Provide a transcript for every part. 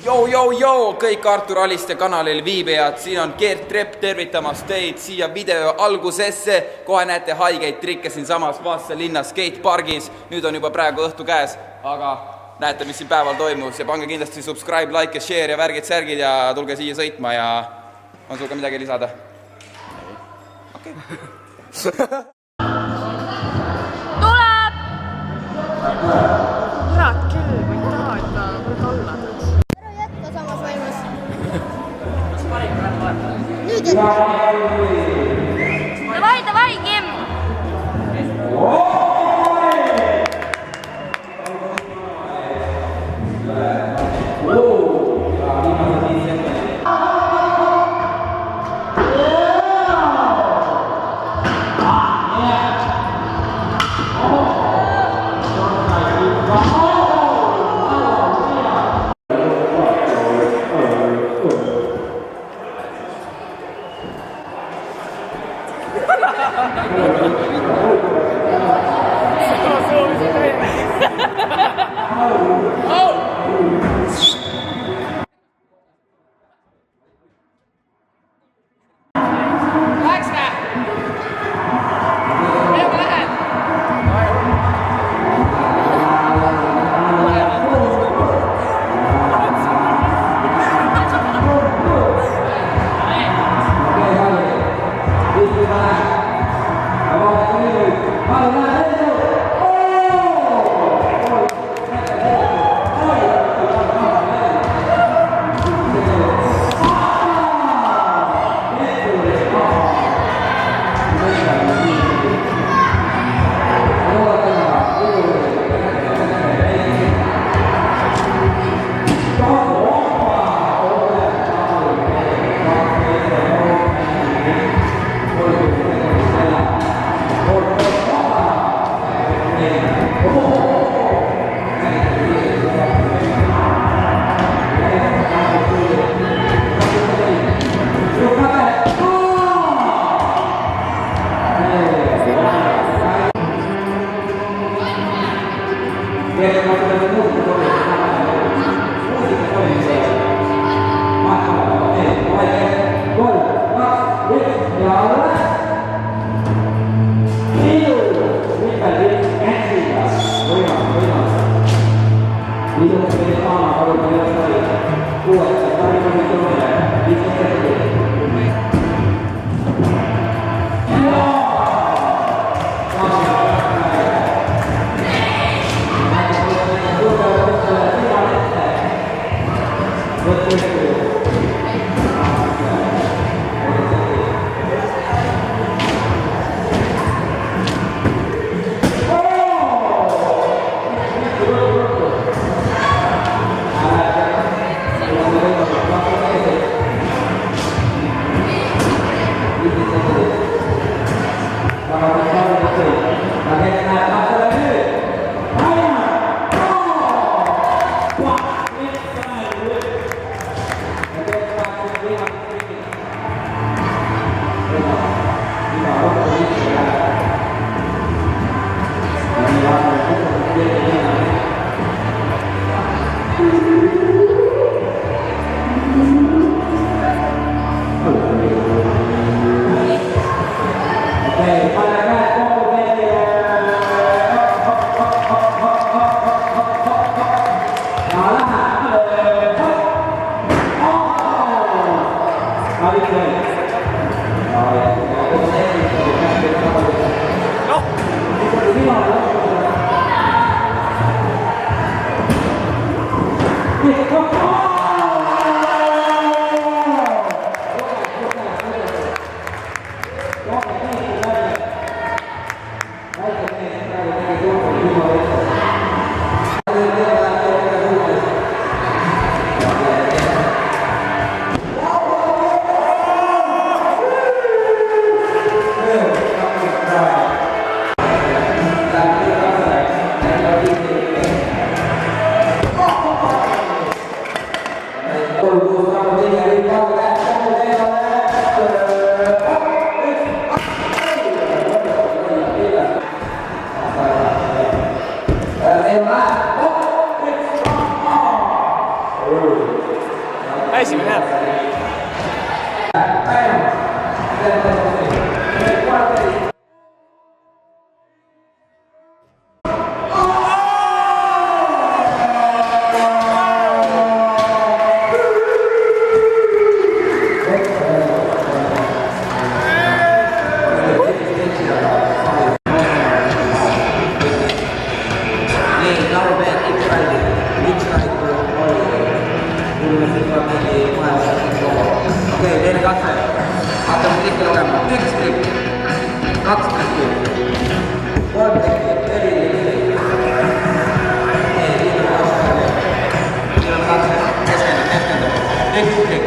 Joo, kõik Artur Aliste kanalil viibijad, siin on Gert Trepp tervitamas teid siia video algusesse. Kohe näete haigeid trikke siin samas Vasa linna skatepargis. Nüüd on juba praegu õhtu käes, aga näete, mis siin päeval toimus. Ja pange kindlasti subscribe, like ja share ja värgid, särgid ja tulge siia sõitma ja on sul ka midagi lisada? Okei. Tuleb! Kurat küll, ma ei taha, et ta võib olla. Ära jätka samas vaimus. Nüüd jätka. Davai, Kim! esimene jääb. Okei, teine katse. Hakkame trikki lugema. 1 trikk, 2 trikki, 3 trikki, 4 trikki. Siin on katse. Keskendu. 1 trikk,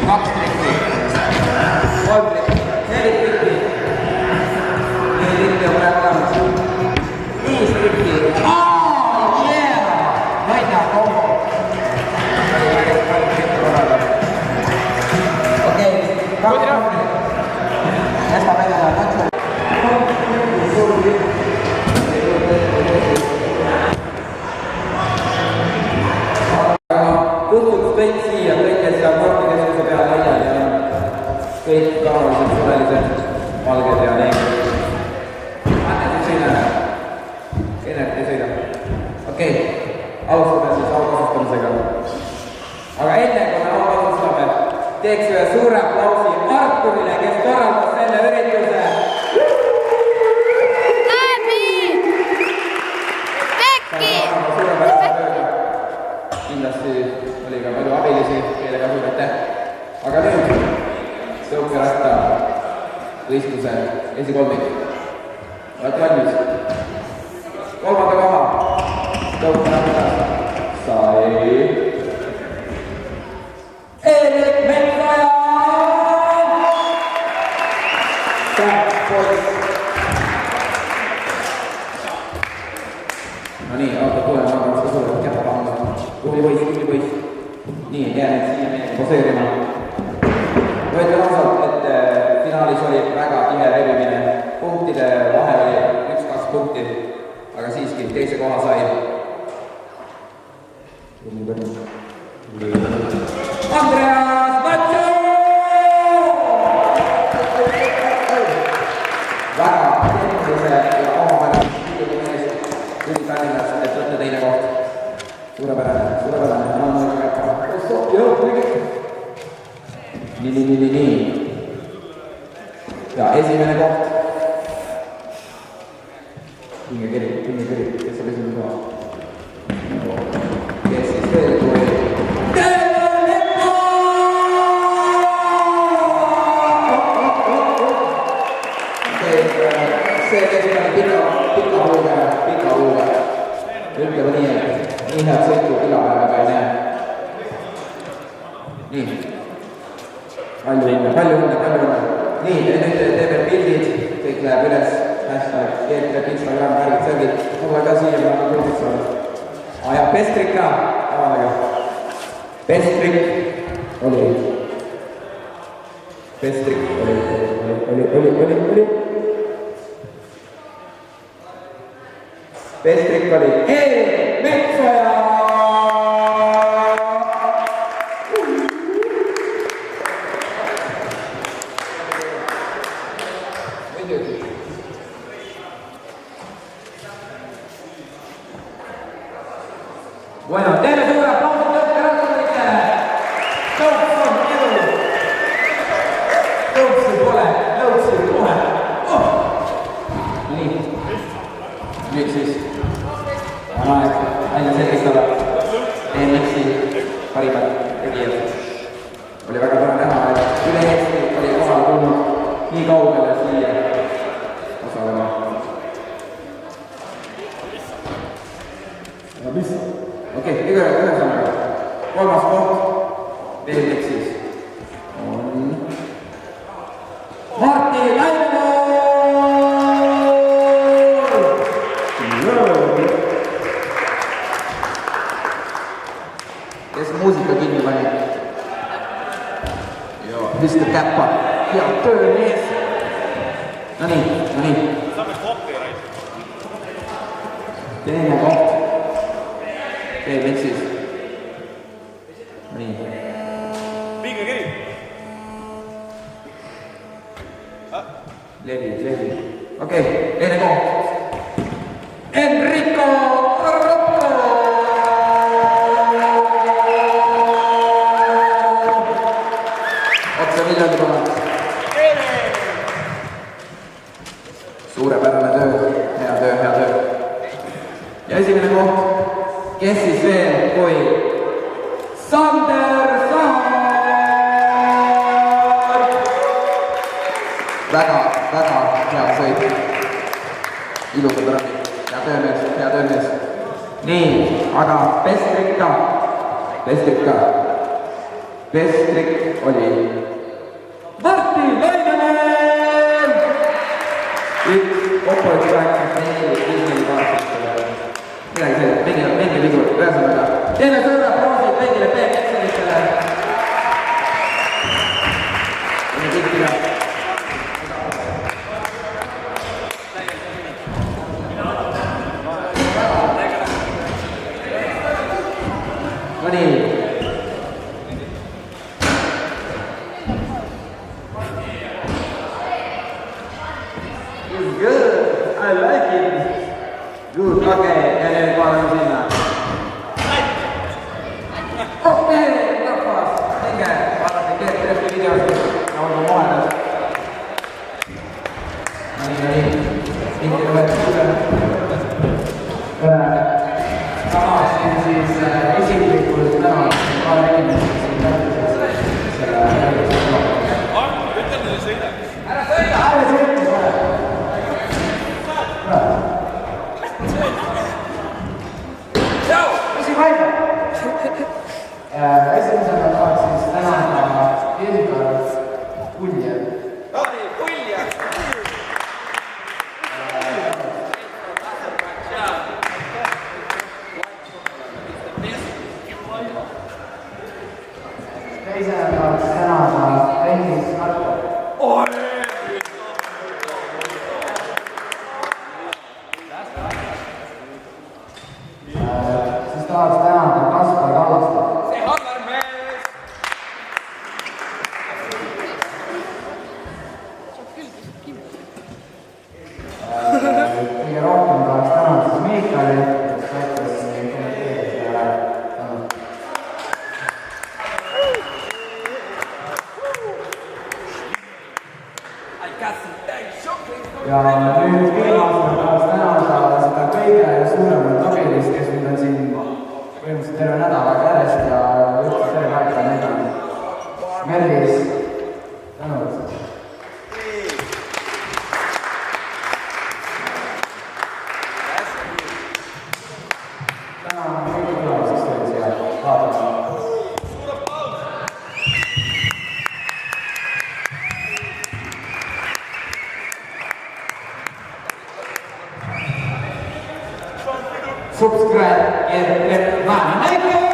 2 trikki, 3 trikki, 4 trikki. 4 trikki on praegu olemas. 5 trikki. Oh, yeah! Võida kombo. Kutsuks kõik siia, kõik, kes seal kortikeskuse peal aiad ja kõik tavalised suvelised valged ja neegrid. Annet ei sõida. Ennet ei sõida. Okei, alustame siis aukasustamisega. Aga enne, kui me aukasustame, teeks ühe suure aplausi Arturile, kes korraldas selle ürituse. Kindlasti oli ka palju abilisi, keele kasumete. Aga nüüd tõukeratta võistluse esikolmik. Olete valmis? 3. koha tõukeratta sai Erik Metsaja! Poiss! No nii, auto tulema, aga seda suurelt käppa anda. Tubli poiss. Nii, jää nüüd siia meile poseerima. Võite ausalt, et finaalis oli väga tihe rebimine. Punktide vahe oli 1-2 punkti, aga siiski teise koha sai. Andreas Matsu! Väga tehnilise ja omapärase kiiruga mees tuli Tallinnas, et võtta teine koht. Suurepärane. Nii. Ja esimene koht. Hingekiri, kes oli esimene koht? Kes siis veel tuli? See esimene pika huuga. Ütleme nii, et nii head sõitu ilapäevaga ei näe. Nii. Palju õnne. Nii, nüüd teeme pildid, kõik läheb üles. Hashtag Keetrep, Instagram, värgid, särgid. Mulle ka siia praegu kuldis saada. Ja Pestrik ka. Pestrik oli. Pestrik oli Erik Metsaja! Bueno, teeme suure aplausi tõukerattaritele! Tõuks on edu! Tõuksi pole, lõuksi kohe! Nii. Nüüd siis on aeg välja selgitada EMX-i parimad tegijad. Oli väga tore näha, et üle Eesti oli kohal tulnud nii kaugele siia osalema. Okei, ühesõnaga. 3. koht EMX-is on Martti Lainoo! Kes muusika kinni pani? Mr. Käppa, hea töömees. No nii. Teine koht EMX-is. Nii. Levi. Okei, teine koht. Enrico Rocco! Otse Viljandi kohalt. Suurepärane töö, hea töö. Ja esimene koht, kes siis veel kui Sander Saar! Väga hea sõit. Ilusad rannid, hea töömees. Nii, aga Bestrik oli Martin Lainemäel! Oppoitti 84 kaartistele. Midagi selline, mingi vigu, ühesõnaga. Teeme sõrra proosid kõigile BMX-ilistele. Teeme tikkida. No nii. It's good. I like it. Good. Okay. Ja nüüd vaatame sinna. Okei, lõppas. Minge. Vaadake Gert Treppi videost. Nagu moedas. Nii. Mingi võetud üle. Samas siis isiklikult täna paar inimesed siin täpselt selle ütleme neile sõida. Ära sõida! Esimesena tahaks siis tänada Ilgar Kuljev. Teisena tahaks tänada Rennis Marko. Siis tahaks tänada Kaspar Kallast. See Hallar mees! Kõige rohkem tahaks tänada siis Miikali, kes aitas kommenteerida ja ja nüüd viimasena tahaks tänada seda kõige suuremat abilist, kes nüüd on siin põhimõtteliselt terve nädal aega järjest ja üldse terve aega näidanud. Merlis, tänud. Täna on kõik tulemuseks tööd siia vaatama. Subscribe and